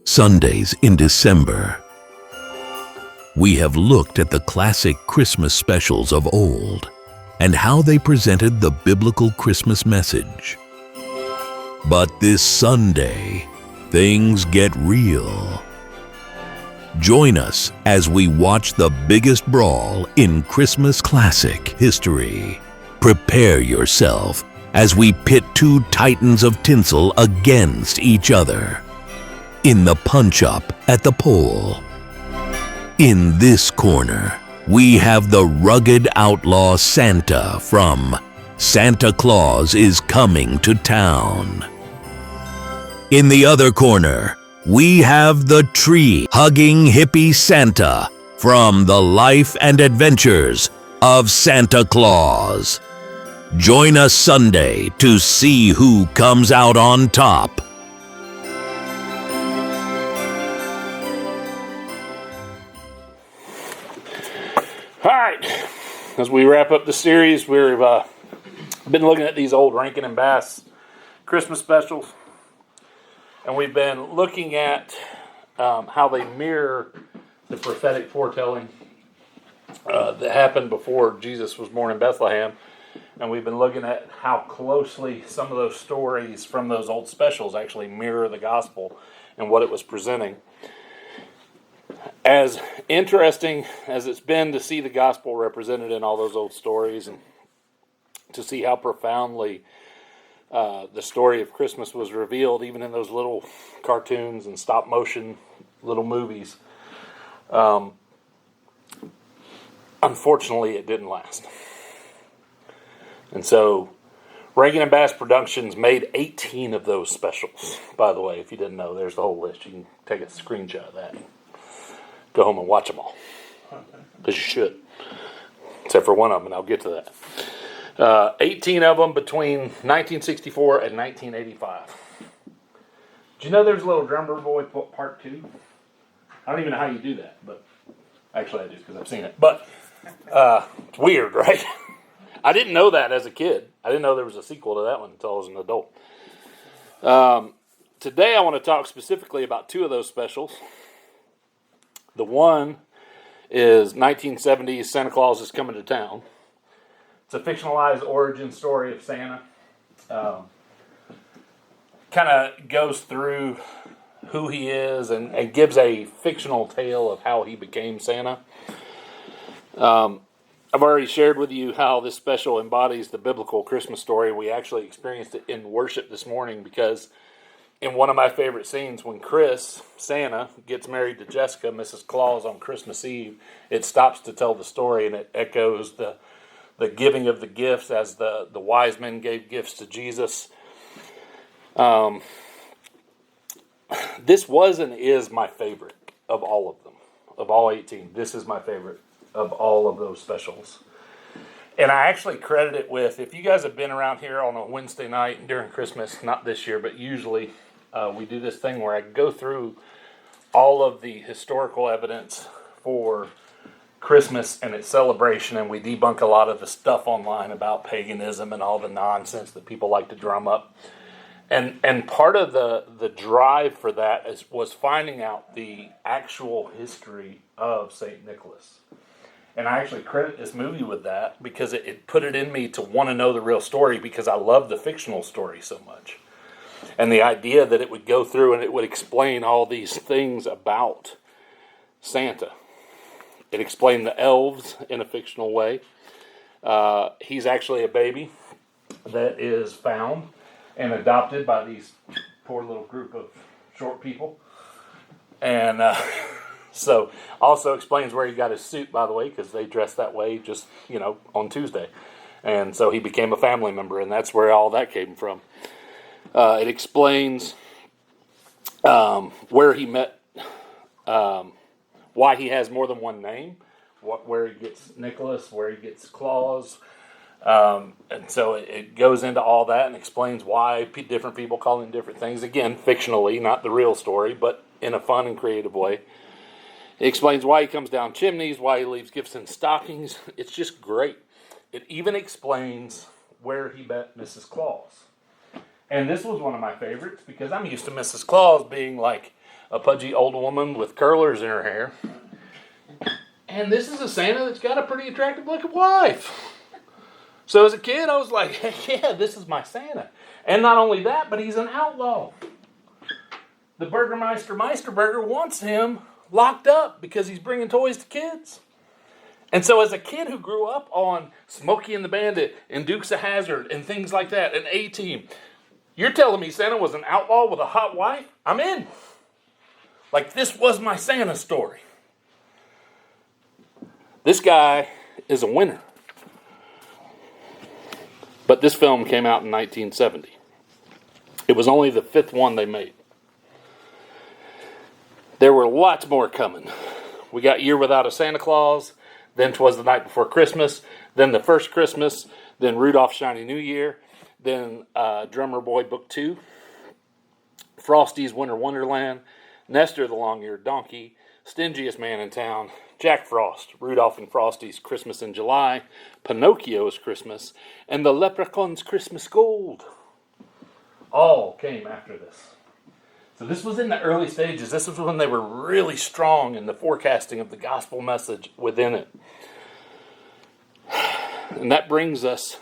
Sundays in December. We have looked at the classic Christmas specials of old and how they presented the biblical Christmas message. But this Sunday, things get real. Join us as we watch the biggest brawl in Christmas classic history. Prepare yourself as we pit two titans of tinsel against each other. In the punch-up at the pole. In this corner, we have the rugged outlaw Santa from Santa Claus is Coming to Town. In the other corner, we have the tree-hugging hippie Santa from The Life and Adventures of Santa Claus. Join us Sunday to see who comes out on top. All right, as we wrap up the series, we've been looking at these old Rankin and Bass Christmas specials, and we've been looking at how they mirror the prophetic foretelling that happened before Jesus was born in Bethlehem, and we've been looking at how closely some of those stories from those old specials actually mirror the gospel and what it was presenting. As interesting as it's been to see the gospel represented in all those old stories and to see how profoundly the story of Christmas was revealed even in those little cartoons and stop motion little movies, unfortunately it didn't last. And so Rankin and Bass Productions made 18 of those specials. By the way, if you didn't know, there's the whole list. You can take a screenshot of that. Go home and watch them all, because you should, except for one of them, and I'll get to that. 18 of them between 1964 and 1985. Do you know there's a little Drummer Boy Part 2? I don't even know how you do that, but actually I do because I've seen it. But it's weird, right? I didn't know that as a kid. I didn't know there was a sequel to that one until I was an adult. Today I want to talk specifically about two of those specials. The one is 1970s Santa Claus is Coming to Town. It's a fictionalized origin story of Santa. Kind of goes through who he is and gives a fictional tale of how he became Santa. I've already shared with you how this special embodies the biblical Christmas story. We actually experienced it in worship this morning because in one of my favorite scenes, when Chris, Santa, gets married to Jessica, Mrs. Claus, on Christmas Eve, it stops to tell the story, and it echoes the giving of the gifts as the wise men gave gifts to Jesus. This was and is my favorite of all of them, of all 18. This is my favorite of all of those specials. And I actually credit it with, if you guys have been around here on a Wednesday night during Christmas, not this year, but usually we do this thing where I go through all of the historical evidence for Christmas and its celebration, and we debunk a lot of the stuff online about paganism and all the nonsense that people like to drum up. And part of the drive for that was finding out the actual history of St. Nicholas. And I actually credit this movie with that because it put it in me to want to know the real story because I love the fictional story so much. And the idea that it would go through and it would explain all these things about Santa. It explained the elves in a fictional way. He's actually a baby that is found and adopted by these poor little group of short people. And so also explains where he got his suit, by the way, because they dress that way just, on Tuesday. And so he became a family member, and that's where all that came from. It explains where he met, why he has more than one name, where he gets Nicholas, where he gets Claus. And so it goes into all that and explains why different people call him different things. Again, fictionally, not the real story, but in a fun and creative way. It explains why he comes down chimneys, why he leaves gifts in stockings. It's just great. It even explains where he met Mrs. Claus. And this was one of my favorites because I'm used to Mrs. Claus being like a pudgy old woman with curlers in her hair. And this is a Santa that's got a pretty attractive looking wife. So as a kid, I was like, heck yeah, this is my Santa. And not only that, but he's an outlaw. The Burgermeister Meisterburger wants him locked up because he's bringing toys to kids. And so as a kid who grew up on Smokey and the Bandit and Dukes of Hazzard and things like that, and A-Team, you're telling me Santa was an outlaw with a hot wife? I'm in. Like, this was my Santa story. This guy is a winner. But this film came out in 1970. It was only the 5th one they made. There were lots more coming. We got Year Without a Santa Claus, then 'Twas the Night Before Christmas, then The First Christmas, then Rudolph's Shiny New Year, then Drummer Boy Book 2, Frosty's Winter Wonderland, Nestor the Long-Eared Donkey, Stingiest Man in Town, Jack Frost, Rudolph and Frosty's Christmas in July, Pinocchio's Christmas, and The Leprechaun's Christmas Gold. All came after this. So this was in the early stages. This was when they were really strong in the forecasting of the gospel message within it. And that brings us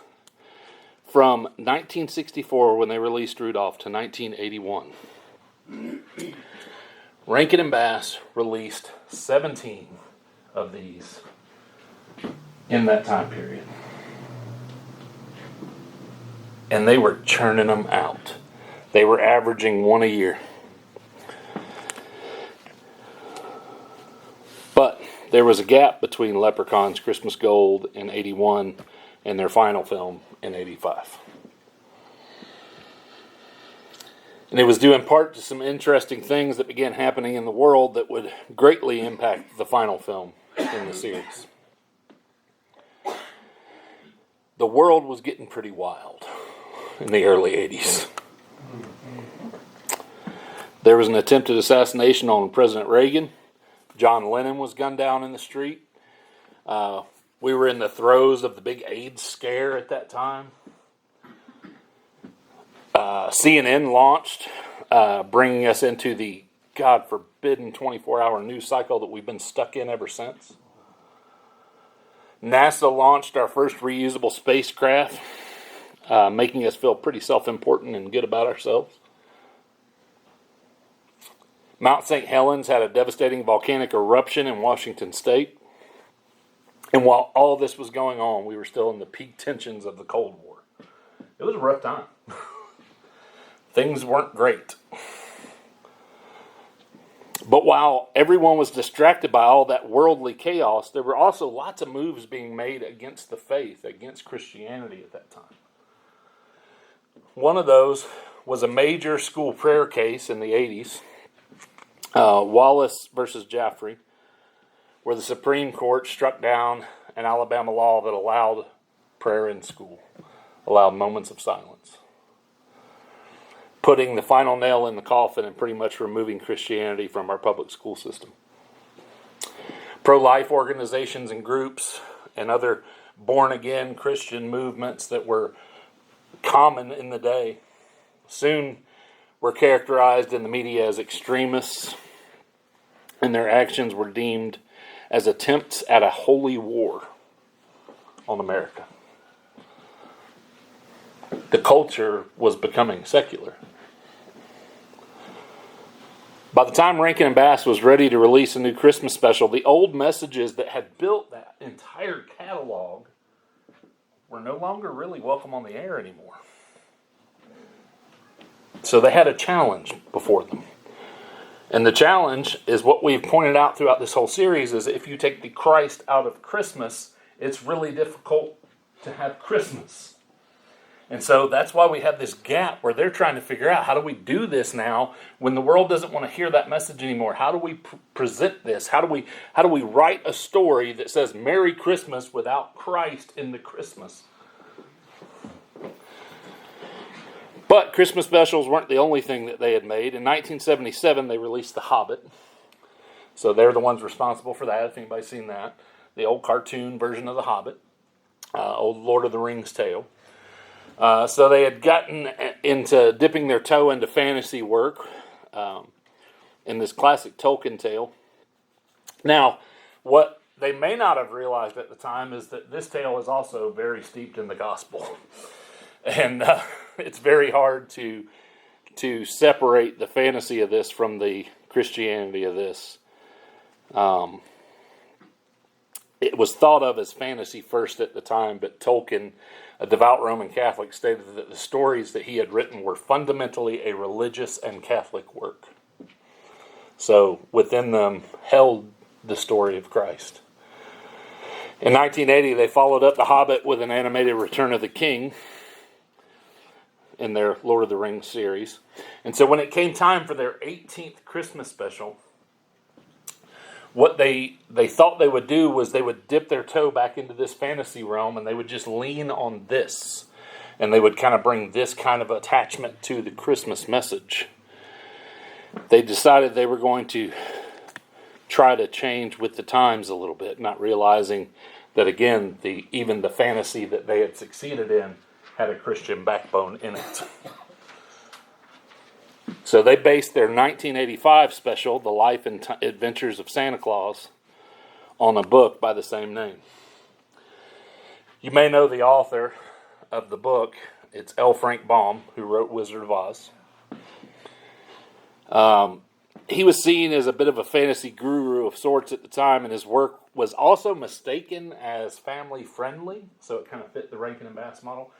from 1964, when they released Rudolph, to 1981. Rankin and Bass released 17 of these in that time period. And they were churning them out. They were averaging one a year. But there was a gap between Leprechaun's Christmas Gold in 81 and their final film in 85. And it was due in part to some interesting things that began happening in the world that would greatly impact the final film in the series. The world was getting pretty wild in the early 80s. There was an attempted assassination on President Reagan. John Lennon was gunned down in the street. We were in the throes of the big AIDS scare at that time. CNN launched, bringing us into the God forbidden 24-hour news cycle that we've been stuck in ever since. NASA launched our first reusable spacecraft, making us feel pretty self-important and good about ourselves. Mount St. Helens had a devastating volcanic eruption in Washington State. And while all this was going on, we were still in the peak tensions of the Cold War. It was a rough time. Things weren't great. But while everyone was distracted by all that worldly chaos, there were also lots of moves being made against the faith, against Christianity at that time. One of those was a major school prayer case in the 80s, Wallace versus Jaffrey, where the Supreme Court struck down an Alabama law that allowed prayer in school, allowed moments of silence, putting the final nail in the coffin and pretty much removing Christianity from our public school system. Pro-life organizations and groups and other born-again Christian movements that were common in the day soon were characterized in the media as extremists, and their actions were deemed as attempts at a holy war on America. The culture was becoming secular. By the time Rankin and Bass was ready to release a new Christmas special, the old messages that had built that entire catalog were no longer really welcome on the air anymore. So they had a challenge before them. And the challenge is what we've pointed out throughout this whole series, is if you take the Christ out of Christmas, it's really difficult to have Christmas. And so that's why we have this gap where they're trying to figure out, how do we do this now when the world doesn't want to hear that message anymore? How do we present this? How do we write a story that says Merry Christmas without Christ in the Christmas? But Christmas specials weren't the only thing that they had made. In 1977, they released The Hobbit. So they're the ones responsible for that, if anybody's seen that. The old cartoon version of The Hobbit. Old Lord of the Rings tale. So they had gotten into dipping their toe into fantasy work. in this classic Tolkien tale. Now, what they may not have realized at the time is that this tale is also very steeped in the gospel. And it's very hard to separate the fantasy of this from the Christianity of this. It was thought of as fantasy first at the time, but Tolkien, a devout Roman Catholic, stated that the stories that he had written were fundamentally a religious and Catholic work. So within them held the story of Christ. In 1980, they followed up The Hobbit with an animated Return of the King in their Lord of the Rings series. And so when it came time for their 18th Christmas special, what they thought they would do was they would dip their toe back into this fantasy realm, and they would just lean on this. And they would kind of bring this kind of attachment to the Christmas message. They decided they were going to try to change with the times a little bit, not realizing that, again, even the fantasy that they had succeeded in had a Christian backbone in it. So they based their 1985 special, The Life and Adventures of Santa Claus, on a book by the same name. You may know the author of the book. It's L. Frank Baum, who wrote Wizard of Oz. He was seen as a bit of a fantasy guru of sorts at the time, and his work was also mistaken as family-friendly, so it kind of fit the Rankin and Bass model.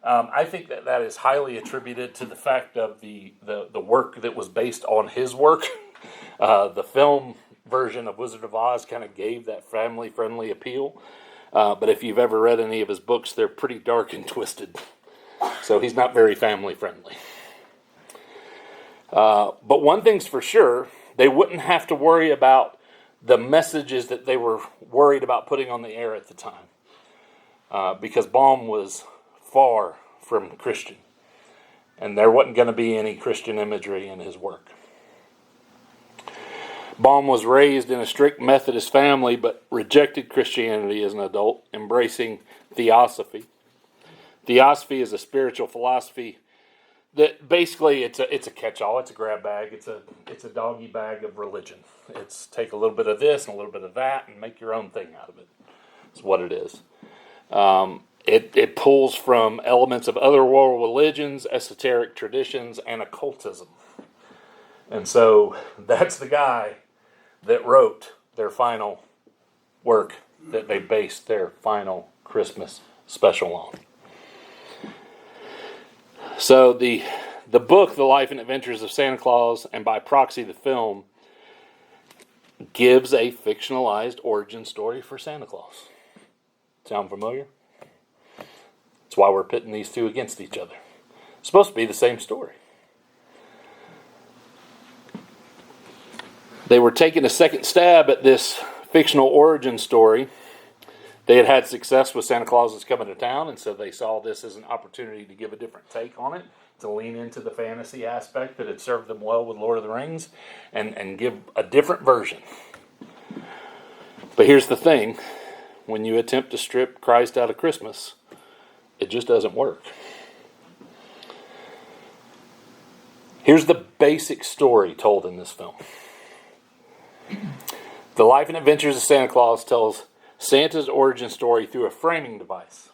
I think that is highly attributed to the fact of the work that was based on his work. The film version of Wizard of Oz kind of gave that family-friendly appeal. But if you've ever read any of his books, they're pretty dark and twisted. So he's not very family-friendly. But one thing's for sure, they wouldn't have to worry about the messages that they were worried about putting on the air at the time. Because Baum was far from Christian. And there wasn't going to be any Christian imagery in his work. Baum was raised in a strict Methodist family, but rejected Christianity as an adult, embracing theosophy. Theosophy is a spiritual philosophy that basically it's a catch-all, it's a grab bag, it's a doggy bag of religion. It's take a little bit of this and a little bit of that and make your own thing out of it. That's what it is. It pulls from elements of other world religions, esoteric traditions, and occultism. And so that's the guy that wrote their final work that they based their final Christmas special on. So the book, The Life and Adventures of Santa Claus, and by proxy the film, gives a fictionalized origin story for Santa Claus. Sound familiar? That's why we're pitting these two against each other. It's supposed to be the same story. They were taking a second stab at this fictional origin story. They had had success with Santa Claus is Coming to Town, and so they saw this as an opportunity to give a different take on it, to lean into the fantasy aspect that had served them well with Lord of the Rings, and give a different version. But here's the thing. When you attempt to strip Christ out of Christmas, it just doesn't work. Here's the basic story told in this film. The Life and Adventures of Santa Claus tells Santa's origin story through a framing device.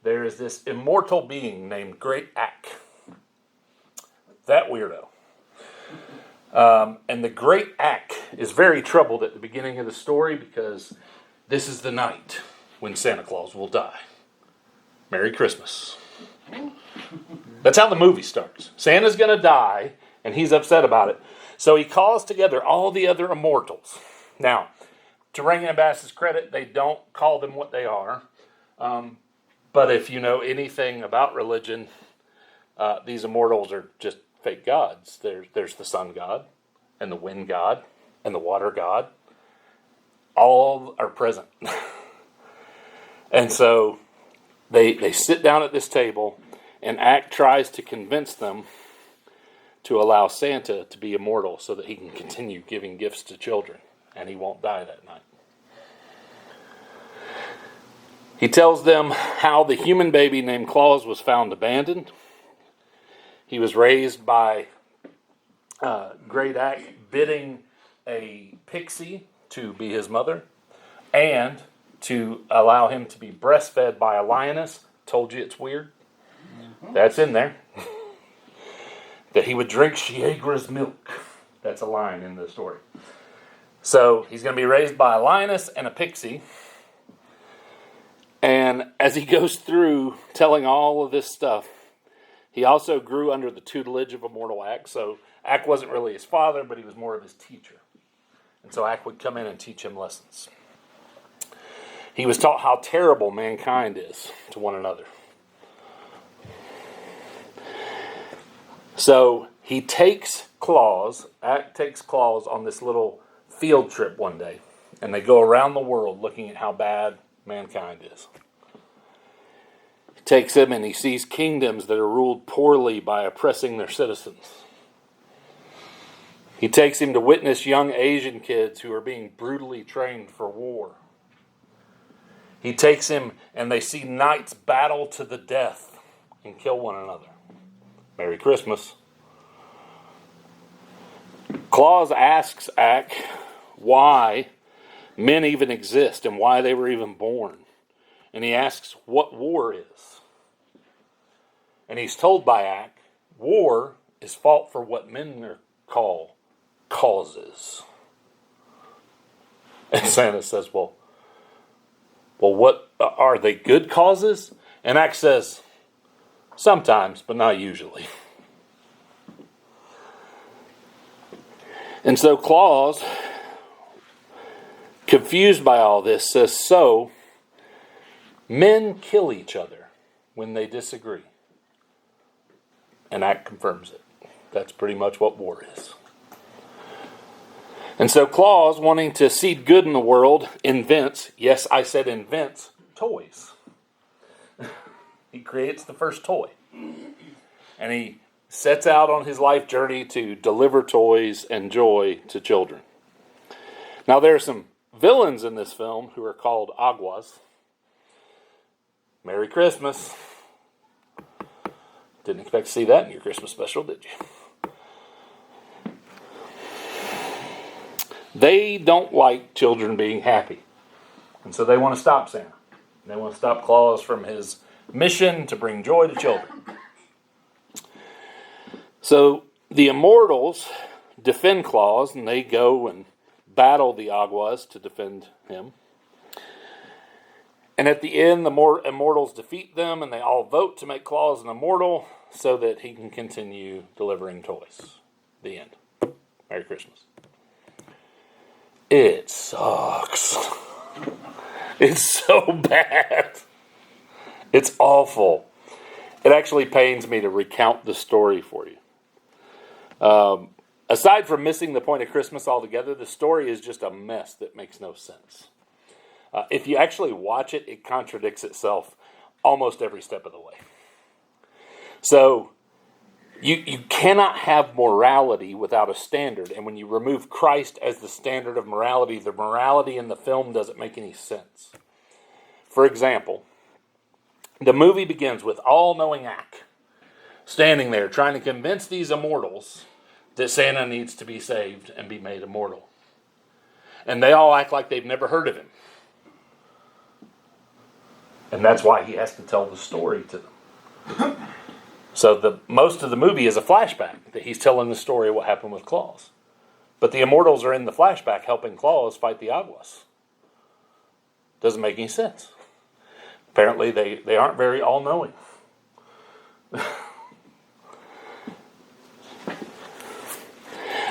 There is this immortal being named Great Ack. That weirdo. And the Great Ack is very troubled at the beginning of the story because this is the night when Santa Claus will die. Merry Christmas. That's how the movie starts. Santa's going to die, and he's upset about it. So he calls together all the other immortals. Now, to Rankin and Bass's credit, they don't call them what they are. But if you know anything about religion, these immortals are just fake gods. There's the sun god, and the wind god, and the water god. All are present. And so they sit down at this table, and Ack tries to convince them to allow Santa to be immortal so that he can continue giving gifts to children, and he won't die that night. He tells them how the human baby named Claus was found abandoned. He was raised by great act bidding a pixie to be his mother and to allow him to be breastfed by a lioness. Told you it's weird. That's in there. That he would drink Shiegra's milk. That's a line in the story. So he's going to be raised by a lioness and a pixie. And as he goes through telling all of this stuff, he also grew under the tutelage of immortal Ak. So Ak wasn't really his father, but he was more of his teacher. And so Ak would come in and teach him lessons. He was taught how terrible mankind is to one another. So he takes Claus, Ak takes Claus on this little field trip one day. And they go around the world looking at how bad mankind is. He takes him and he sees kingdoms that are ruled poorly by oppressing their citizens. He takes him to witness young Asian kids who are being brutally trained for war. He takes him and they see knights battle to the death and kill one another. Merry Christmas. Claus asks Ak why men even exist and why they were even born. And he asks what war is. And he's told by Ak, war is fought for what men call causes. And Santa says, well, what are they good causes? And Ak says, sometimes, but not usually. And so Claus, confused by all this, says, so men kill each other when they disagree. And Ak confirms it. That's pretty much what war is. And so Claus, wanting to seed good in the world, invents, yes, I said invents, toys. He creates the first toy. And he sets out on his life journey to deliver toys and joy to children. Now there are some villains in this film who are called Aguas. Merry Christmas. Didn't expect to see that in your Christmas special, did you? They don't like children being happy. And so they want to stop Santa. They want to stop Claus from his mission to bring joy to children. So the immortals defend Claus, and they go and battle the Aguas to defend him. And at the end, the immortals defeat them, and they all vote to make Claus an immortal so that he can continue delivering toys. The end. Merry Christmas. It sucks. It's so bad. It's awful. It actually pains me to recount the story for you. Aside from missing the point of Christmas altogether, the story is just a mess that makes no sense. If you actually watch it, it contradicts itself almost every step of the way. So, you cannot have morality without a standard. And when you remove Christ as the standard of morality, the morality in the film doesn't make any sense. For example, the movie begins with all-knowing Ak standing there trying to convince these immortals that Santa needs to be saved and be made immortal. And they all act like they've never heard of him. And that's why he has to tell the story to them. So most of the movie is a flashback that he's telling the story of what happened with Claus. But the immortals are in the flashback helping Claus fight the Aguas. Doesn't make any sense. Apparently they aren't very all-knowing.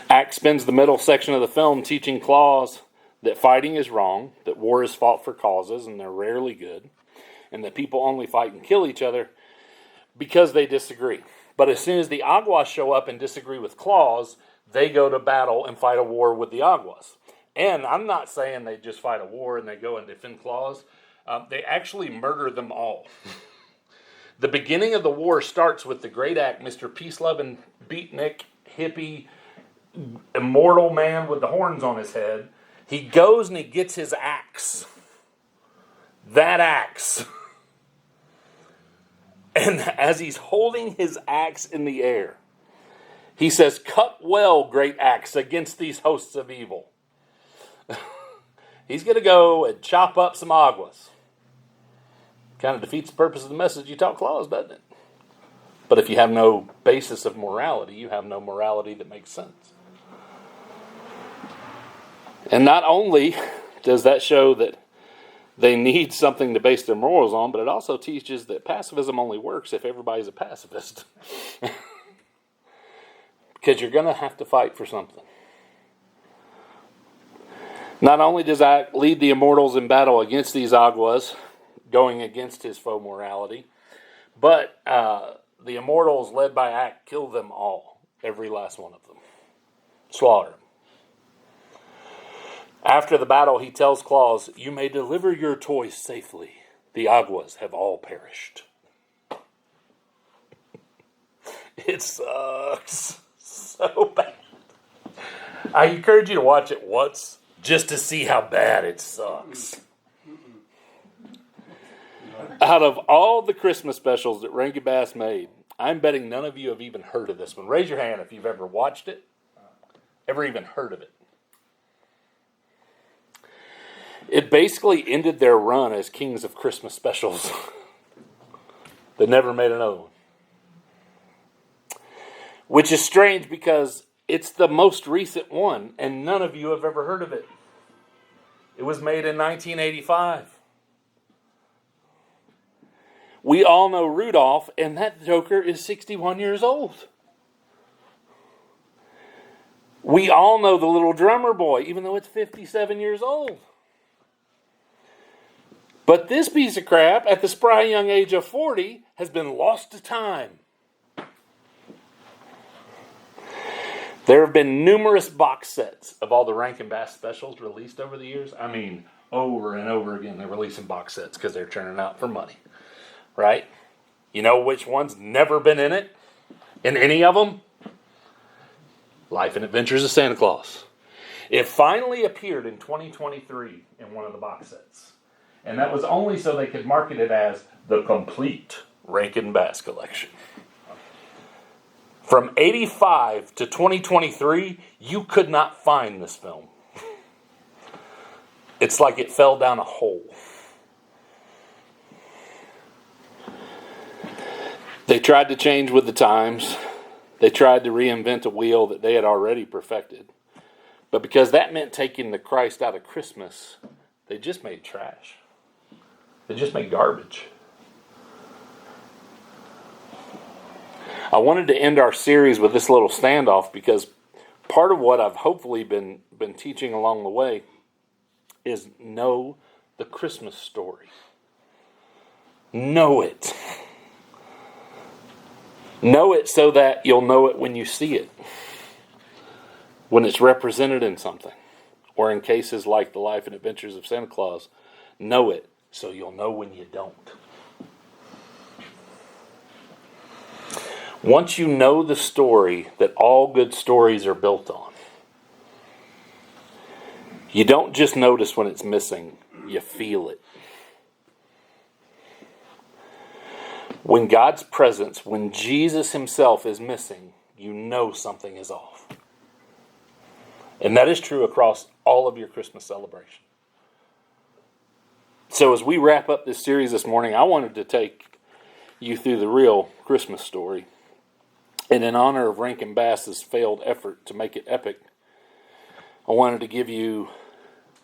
Ak spends the middle section of the film teaching Claus that fighting is wrong, that war is fought for causes, and they're rarely good, and that people only fight and kill each other because they disagree. But as soon as the Aguas show up and disagree with Claus, they go to battle and fight a war with the Aguas. And I'm not saying they just fight a war and they go and defend Claus. They actually murder them all. The beginning of the war starts with the great Ak, Mr. Peace-loving, beatnik, hippie, immortal man with the horns on his head. He goes and he gets his axe. That axe. And as he's holding his axe in the air, He says, cut well, great axe, against these hosts of evil. He's going to go and chop up some aguas. Kind of defeats the purpose of the message you taught Claus, doesn't it? But if you have no basis of morality, you have no morality that makes sense. And not only does that show that they need something to base their morals on, but it also teaches that pacifism only works if everybody's a pacifist. Because you're going to have to fight for something. Not only does Ak lead the immortals in battle against these aguas, going against his faux morality, but the immortals led by Ak kill them all, every last one of them. Slaughter them. After the battle, he tells Claus, you may deliver your toys safely. The aguas have all perished. It sucks so bad. I encourage you to watch it once just to see how bad it sucks. Out of all the Christmas specials that Rankin Bass made, I'm betting none of you have even heard of this one. Raise your hand if you've ever watched it, ever even heard of it. It basically ended their run as kings of Christmas specials. They never made another one. Which is strange because it's the most recent one, and none of you have ever heard of it. It was made in 1985. We all know Rudolph, and that joker is 61 years old. We all know the little drummer boy, even though it's 57 years old. But this piece of crap, at the spry young age of 40, has been lost to time. There have been numerous box sets of all the Rankin Bass specials released over the years. I mean, over and over again, they're releasing box sets because they're churning out for money. Right? You know which one's never been in it? In any of them? Life and Adventures of Santa Claus. It finally appeared in 2023 in one of the box sets. And that was only so they could market it as the complete Rankin Bass collection. From 85 to 2023, you could not find this film. It's like it fell down a hole. They tried to change with the times. They tried to reinvent a wheel that they had already perfected. But because that meant taking the Christ out of Christmas, they just made trash. They just made garbage. I wanted to end our series with this little standoff because part of what I've hopefully been teaching along the way is know the Christmas story. Know it. Know it so that you'll know it when you see it. When it's represented in something. Or in cases like the Life and Adventures of Santa Claus, know it so you'll know when you don't. Once you know the story that all good stories are built on, you don't just notice when it's missing, you feel it. When God's presence, when Jesus himself is missing, you know something is off. And that is true across all of your Christmas celebration. So as we wrap up this series this morning, I wanted to take you through the real Christmas story. And in honor of Rankin Bass's failed effort to make it epic, I wanted to give you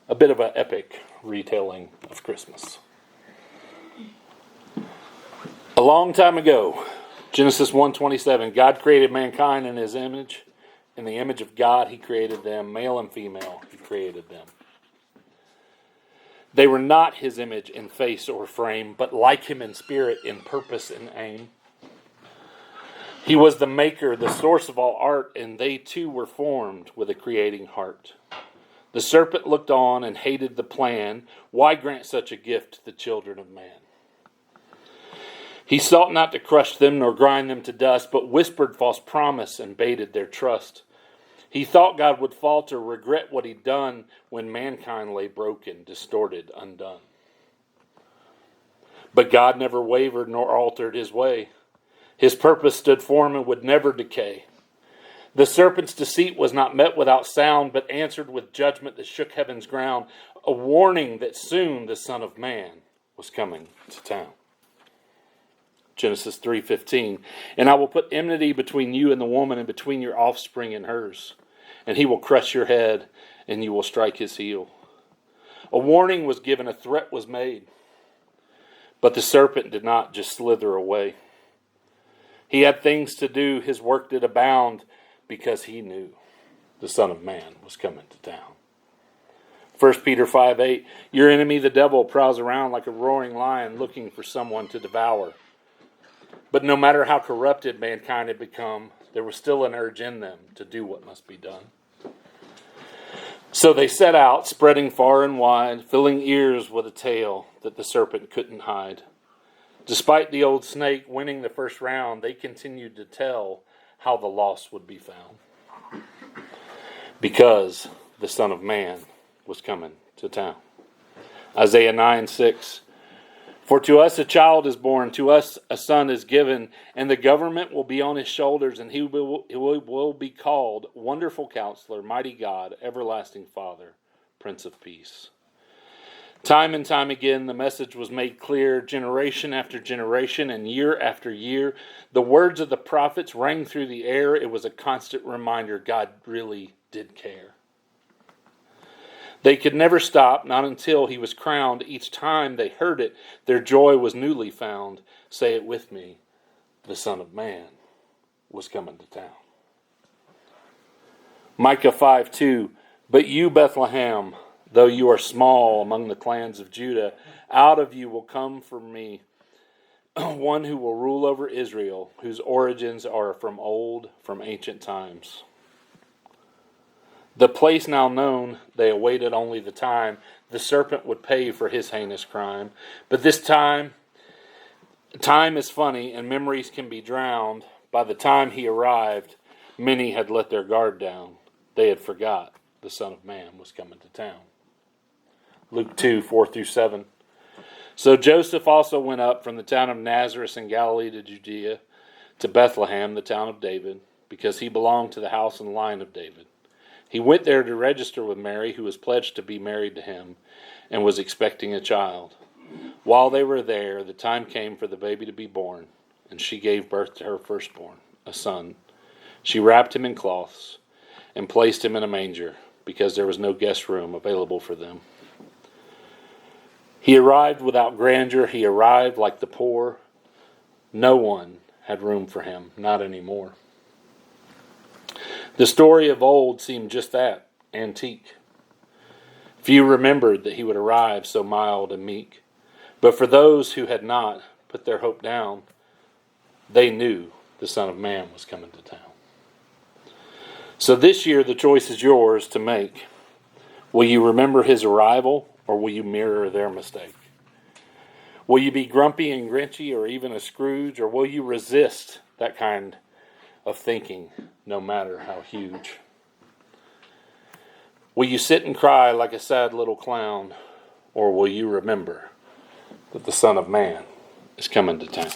a bit of an epic retelling of Christmas. A long time ago, Genesis 1:27, God created mankind in his image. In the image of God, he created them. Male and female, he created them. They were not his image in face or frame, but like him in spirit, in purpose and aim. He was the maker, the source of all art, and they too were formed with a creating heart. The serpent looked on and hated the plan. Why grant such a gift to the children of man? He sought not to crush them nor grind them to dust, but whispered false promise and baited their trust. He thought God would falter, regret what he'd done when mankind lay broken, distorted, undone. But God never wavered nor altered his way. His purpose stood firm and would never decay. The serpent's deceit was not met without sound, but answered with judgment that shook heaven's ground, a warning that soon the Son of Man was coming to town. Genesis 3:15, and I will put enmity between you and the woman, and between your offspring and hers, and he will crush your head, and you will strike his heel. A warning was given, a threat was made, but the serpent did not just slither away. He had things to do, his work did abound, because he knew the Son of Man was coming to town. 1 Peter 5:8, your enemy the devil prowls around like a roaring lion looking for someone to devour. But no matter how corrupted mankind had become, there was still an urge in them to do what must be done. So they set out, spreading far and wide, filling ears with a tale that the serpent couldn't hide. Despite the old snake winning the first round, they continued to tell how the lost would be found. Because the Son of Man was coming to town. Isaiah 9:6, for to us a child is born, to us a son is given, and the government will be on his shoulders, and he will be called Wonderful Counselor, Mighty God, Everlasting Father, Prince of Peace. Time and time again, the message was made clear, generation after generation and year after year. The words of the prophets rang through the air. It was a constant reminder God really did care. They could never stop, not until he was crowned. Each time they heard it, their joy was newly found. Say it with me, the Son of Man was coming to town. Micah 5:2, but you, Bethlehem, though you are small among the clans of Judah, out of you will come for me one who will rule over Israel, whose origins are from old, from ancient times. The place now known, they awaited only the time the serpent would pay for his heinous crime. But this time is funny and memories can be drowned. By the time he arrived, many had let their guard down. They had forgot the Son of Man was coming to town. Luke 2:4-7. So Joseph also went up from the town of Nazareth in Galilee to Judea, to Bethlehem, the town of David, because he belonged to the house and line of David. He went there to register with Mary, who was pledged to be married to him, and was expecting a child. While they were there, the time came for the baby to be born, and she gave birth to her firstborn, a son. She wrapped him in cloths and placed him in a manger, because there was no guest room available for them. He arrived without grandeur. He arrived like the poor. No one had room for him, not anymore. The story of old seemed just that, antique. Few remembered that he would arrive so mild and meek. But for those who had not put their hope down, they knew the Son of Man was coming to town. So this year the choice is yours to make. Will you remember his arrival, or will you mirror their mistake? Will you be grumpy and grinchy, or even a Scrooge, or will you resist that kind of thinking, no matter how huge? Will you sit and cry like a sad little clown, or will you remember that the Son of Man is coming to town?